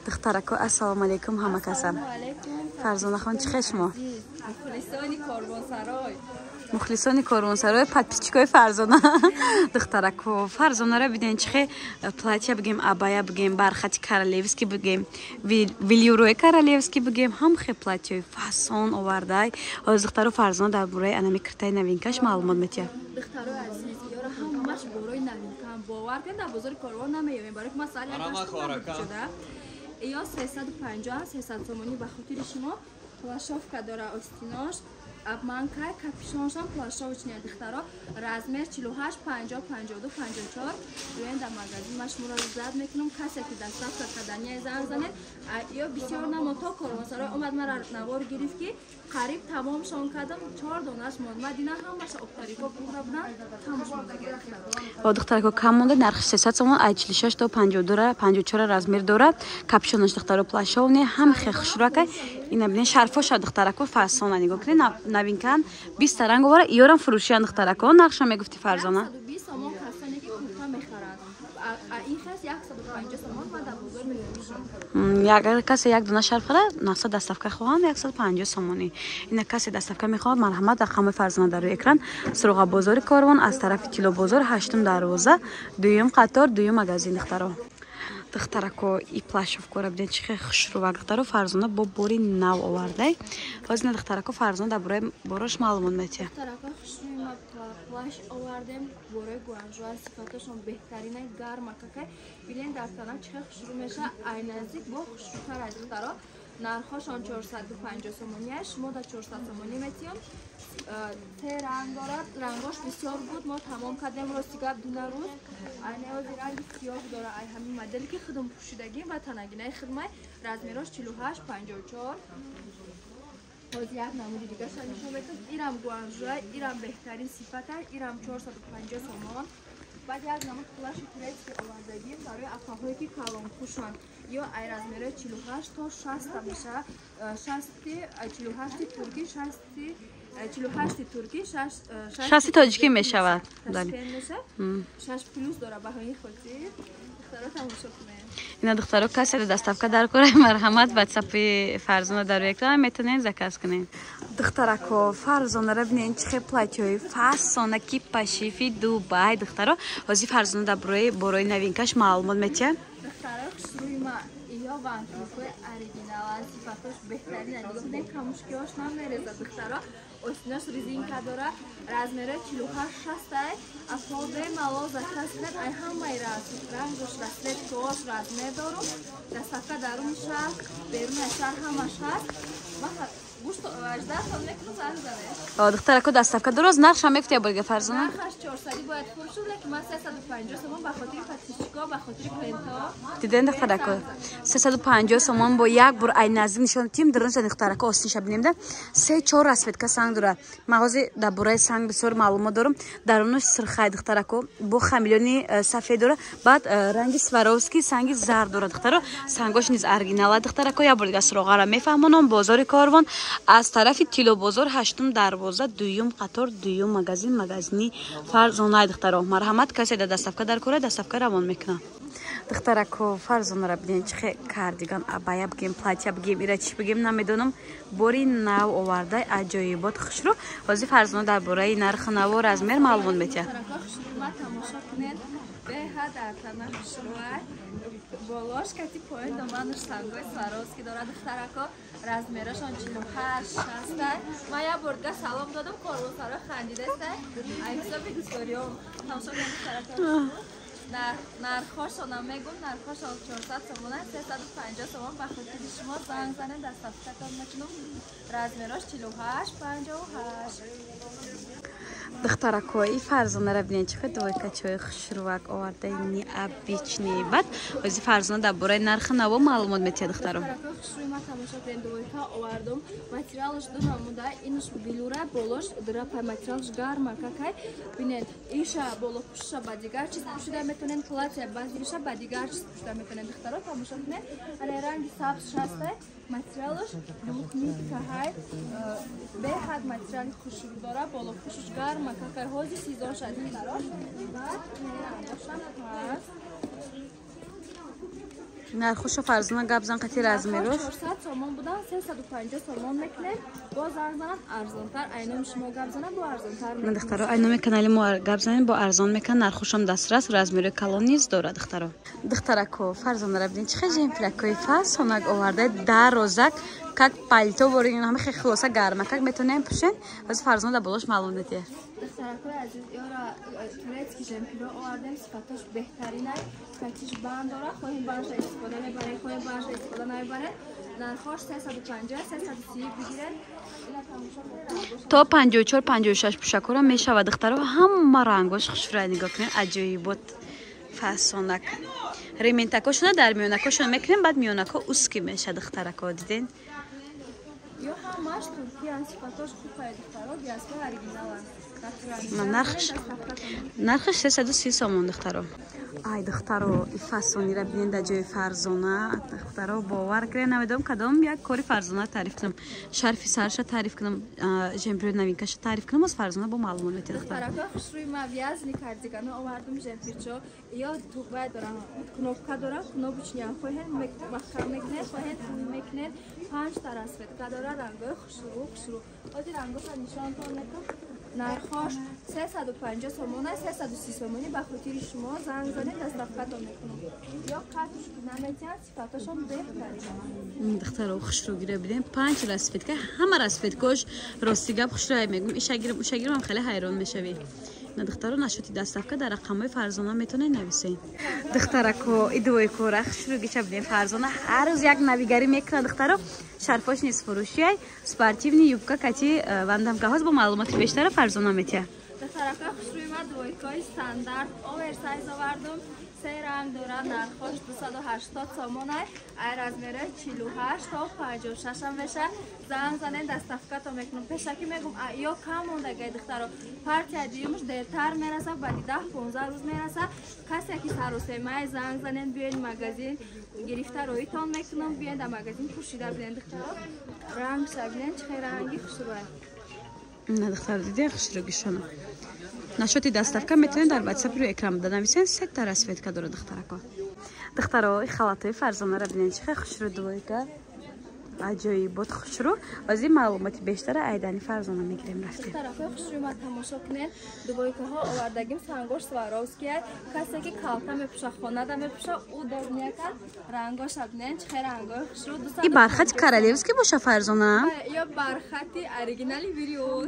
دخترکو السلام علیکم همه کسم فرزانه خان چه خشما مخلصانی کاروانسرای подписчикای فرزانه دخترکو فرزانه را ببینید چه پلاتیا بگیم ابایا بگیم برخط کارالевский بگیم ویلیوروی کارالевский بگیم هم خیلی پلاتیای فاسون آورده از دخترو فرزانه در برای انمی کرتای نوینکش معلومات میتیه دخترو عزیز یارو همش برای نوینکم باور کن در بازار کاروان نمیایم برای که ما سال یا 350 300 تومانی به خاطر شما پلاشافکا داره آستیناش ابمانکای کاپیشونش هم پلاشاوچنی دخترا رزمر 48 50 52 54 روین در مغازه ما شما رو زد میکنم کسی که در صف کدنی زنگ زنه یا بسیار نموتا کاروانسرای اومد مرا نوار گرفت که قریب تمام شون کردم 4 دونش مون مدینه همش اختریکو بودن تمامش مونده با دخترکو کم مونده نرخ 300 تومان 46 تا 52 را 54 رزمر دارد کاپیشونش دخترا پلاشاونی هم خیلی خوشروکه اینا ببین شرفاش دخترکو فاسون نگاه کنید نوینکن 20 رنگ واره ایورم فروشی دخترکو نقش میگفتی فرزانه 120 تومان کسانی که کوپا میخرند این خاص 150 تومان و در بازار میفروشم اگر کسی یک دونه شرف خره نقص دستافکه خواهند 150 تومانی این کسی دستافکه میخواد مرحمت رقم فرزانه در روی اکران سراغ بازار کاروان از طرف کیلو بازار 8 دروازه دوم قطار دوم مغازه دخترو دخترکو ای پلاشوفکو را ببینید چه خوشرو دخترو فرزانه با بوری نو آورده باز نه دخترکو فرزانه در برای باراش معلومات میتیه دخترکو خوشرو ما پلاش آوردیم برای گوانجو صفاتشون بهترینه گرم که ببینید دخترم چه خوشرو میشه عینزی با خوشروتر از دخترا نرخشون 450 تومانیه شما در 400 تومانی میتیم سه رنگ دارد رنگاش بسیار بود ما تمام کردیم راستی گپ دونه روز اینه از رنگ سیاه داره ای همین مدلی که خودم پوشیدگیم و تنگینه خدمت رزمیراش 48 54 باز یک نمونه دیگه شنیشون میتونم ایرم گوانجوه ایرم بهترین صفته ایرم 450 تومان بعد یک نمونه کلاش کریت که آوردگیم برای افاهایی که کلان پوشن یا ای رزمیره 48 تا 60 میشه 48 ترکی 48 ترکی 60 تاجیکی میشود شش پلوس داره بهایی خودی دخترها تماشا کنه اینا دخترها کسی دستافکه در کنه مرحمت واتساپ فرزانه در اکران میتونین زکاس کنین دخترکو فرزانه را ببینین چه پلاتیوی فاسونه کی پاشیفی دبی دخترها واسه فرزانه در برای نوینکش معلومات میتین دخترها روی ما یا وانتوی اوریجینال صفاتش بهترین دیگه نه کموشکیاش نمیرزه دخترها استناش ریزینکا داره رزمیره 48 60 افاده مالا زکاس کنه ای همه رنگش رسلت توش رزمیر دارم دستافکه درون شهر بیرون شهر همش هست گوشت 18 تا نکروز زنه دخترکو دستافکه درست نقش هم میفته برگه فرزانه نقش 400 باید فروش که من 350 تومان به خاطر پاتیشکا به خاطر پرینتا دیدن دخترکو 350 تومان با یک بر ای نزدیک نشون تیم درست دخترکو آستینش ببینیم ده 3 4 رسمت سنگ داره مغازه در برای سنگ بسیار معلومات دارم درونش سرخای دخترکو با خمیلونی سفید داره بعد رنگ سواروفسکی سنگ زرد داره دخترو سنگاش نیز اورجینال دخترکو یا برگه سراغ را میفهمونم بازار کاروان از طرف کیلو بازار 8 دروازه دوم قطار دوم مغازنی فرزانه دخترو مرحمت کسی در دستافکه در کوره دستافکه روان میکنه دخترکو فرزانه را ببینید چه کاردیگان ابایا بگیم پلاتیا بگیم ایرا چی بگیم نمیدونم بوری نو آورده عجایبات خوشرو واسه فرزانه در برای نرخ نو و رزمیر معلومات میتیه به حد ارتمه خوشروه بالاش کتی پایین دامنش سنگای سواروفسکی داره دخترکا رزمیرشان 48 60 من یه بردگاه سلام دادم کاروانسرا خندیده است ایکسا بگو سوریوم تماشا کنید دخترکا نرخاشون هم میگم نرخاشون 400 تومانه 350 تومان به خاطر شما زنگ زنه دستافکه کار میکنم رزمیراش 48 58 دخترکو ای فرزانه را ببینید چه دوی کچوی خوشروک آورده نی ابیچنی بعد واسه فرزانه در برای نرخ نو معلومات میتیه دخترو خوشروی ما تماشا کنید دوی کا آوردم ماتریالش دو نموده اینش بیلوره بالاش داره پای ماتریالش گرمه که ببینید ایشا بالا پوشش با دیگر چیز پوشیده میتونن پلاتیا بعضیش با دیگر چیز پوشیده میتونن دخترها تماشا کنید علی رنگ سبز شسته ماتریالش مطمئن که های به حد ماتریال خوشرو داره بالا پوشش گرمه که هازی سیزان شده دخترها بعد нархуша фарзона габзан қати размерош 400 сомон будан 350 сомон мекунем. Бо зарзан арзонтар, айном шумо габзана бо арзонтар мекунем. духтаро айноми канали мо габзани бо арзон мекан нархушам дастрас размери калониз дора духтаро духтарако фарзона рабдин чи хежем флакой фасонак оварда дарозак как пальто ворин ҳама хе хилоса гарма как метонем пушен аз фарзона да болош маълум дете духтарако азиз ёра турецки жемпиро овардем сифатош беҳтаринай катиш банд дора хоҳем бандша истифода мебарем хоҳем бандша истифода намебарем нархош 350 330 бигиред то 54 56 пушакора мешавад духтаро ҳама рангош хушрай нигоҳ кунед аҷоибот фасонак рементакошона дар миёнакошона мекунем баъд миёнако узки мешад духтарако диден Yo hamаш Turkiya sifatosh xubay dixtaro diaspora original нархш 330 сомон духтаро ай духтаро и фасони ра бинен да ҷои фарзона духтаро бовар кунед намедонам кадом як кори фарзона таъриф кунам шарфи сарша таъриф кунам жемпири навинкаша таъриф кунам аз фарзона бо маълумот метед духтаро хушруи мавязни кардигано овардам жемпирчо ё тубай дорам кнопка дора кнопочня хоҳед махкам мекунед хоҳед мекунед 5 та расветка дора рангои хушру оди рангоша нишонтон мекун нархош 350 сомон 330 сомони ба хотири шумо занг занед доставкатон мекунам ё катуш наметиан сифатошон беҳтарин духтаро хушру гира бидем 5 расветка ҳама расветкош рости гап хушрай мегум ишагирам хеле ҳайрон мешавӣ на духтаро нашоти доставка дар рақамҳои фарзона метонед нависед духтарако идои кора хушру гиша бидем фарзона ҳар рӯз як навигарӣ мекунад духтаро шарфош нисфурӯшияй спортивни юбка кати вандамкаҳоз бо маълумоти бештара фарзона метия духтарако хушруи ма двойкаи стандарт оверсайз овардум се ранг дора нархош 280 сомонай ай размери 48 то 56 ам меша занг занед доставкато мекунам пешаки мегум ё кам мондагай духтаро партия диюмш дертар мераса баъди 10-15 рӯз мераса касе ки сарусемай занг занед биёед магазин гирифта роитон мекунам биёед дар магазин пӯшида бинед духтаро ранг шабинед чихе ранги хушрӯай на духтаро дидед хушрӯгишона нашоти доставка метавонед дар ватсапи рӯи экран буда нависед сетта расветка дора духтарако духтаро и халатои фарзонаро бинед чихе хушрӯ двойка аҷоибот хушрӯ ози маълумоти бештара айдани фарзона мегирем рафтем духтарако хушрӯи ма тамошо кунед двойкаҳо овардагим сангош сваровския касе ки калта мепӯша хонада мепӯша ӯ дормияка рангоша бинед чихе рангои хушрӯ и бархати королевский боша фарзона ё бархати оригинали вилиур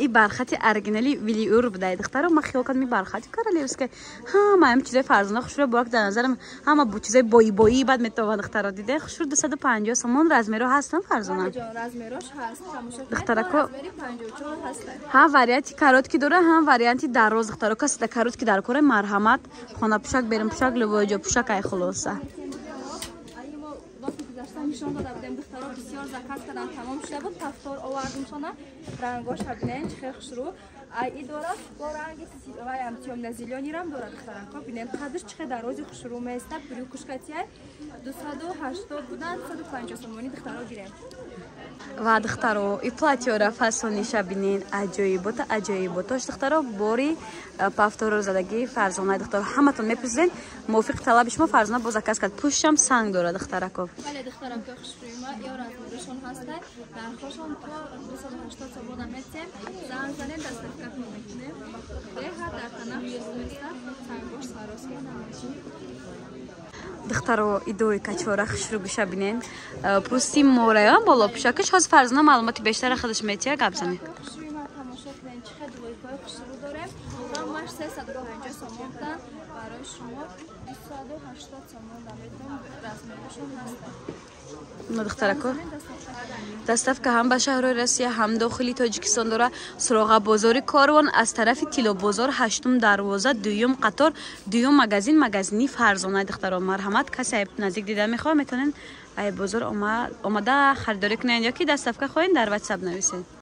и бархати оригинали вилиур будай духтаро ма хиёл кардам и бархати королевский ҳама ҳам чизои фарзона хушрӯ борак дар назарам ҳама чизои бои бад метавон духтаро диде хушрӯ 250 сомон размеро ҳастам фарзона размерош ҳаст духтарако размери 54 ҳаст ҳам варианти каротки дора ҳам варианти дароз духтаро каси да каротки дар кора марҳамат хонапӯшак берунпӯшак лувоҷо пӯшак ай хулоса нишон дода будем духтаро бисёр заказ кардан тамом шуда буд тафтор овардимшона рангош бинен чихе хушрӯ ай дора бо ранги ваям тёмна зеленирам дора духтарако бинен қадрш чихе дарози хушрӯ места брюкушкатияй 280 будан 250 сомони духтаро гирем ва духтаро и платьёра фасониша бинен аҷоиботош духтаро бори пафторозадагии фарзонаи духтаро ҳаматон мепурсиден мувофиқи талаби шумо фарзона бо заказ кард пӯшам санг дора духтарако бале духтарако хушрӯи ма ё размеришон ҳастай нархошон то 280 сомона метем занг занед доставка мекунем деҳа дар танах шуруместа сангош сваровский намеши духтаро идои качора хушрӯ гӯша бинен пӯсти морая боло пӯшакаш ҳоз фарзона маълумоти бештара худаш метия гап занед хушрӯи ма тамошо кунед чихе двойкаи хушрӯ дорем ҳамаш 350 сомонтан барои шумо 280 сомон дамедон размеришон ҳастад духтарако доставка ҳам ба шаҳрои россия ҳам дохили тоҷикистон дора суроға бозори корвон аз тарафи тилобозор 8-ум дарвоза 2-ум қатор 2-ум магазини фарзона духтаро марҳамат касе наздик дида мехоҳ метавонед ай бозор омада харидорӣ кунед ёки доставка хоҳед дар ватсап нависед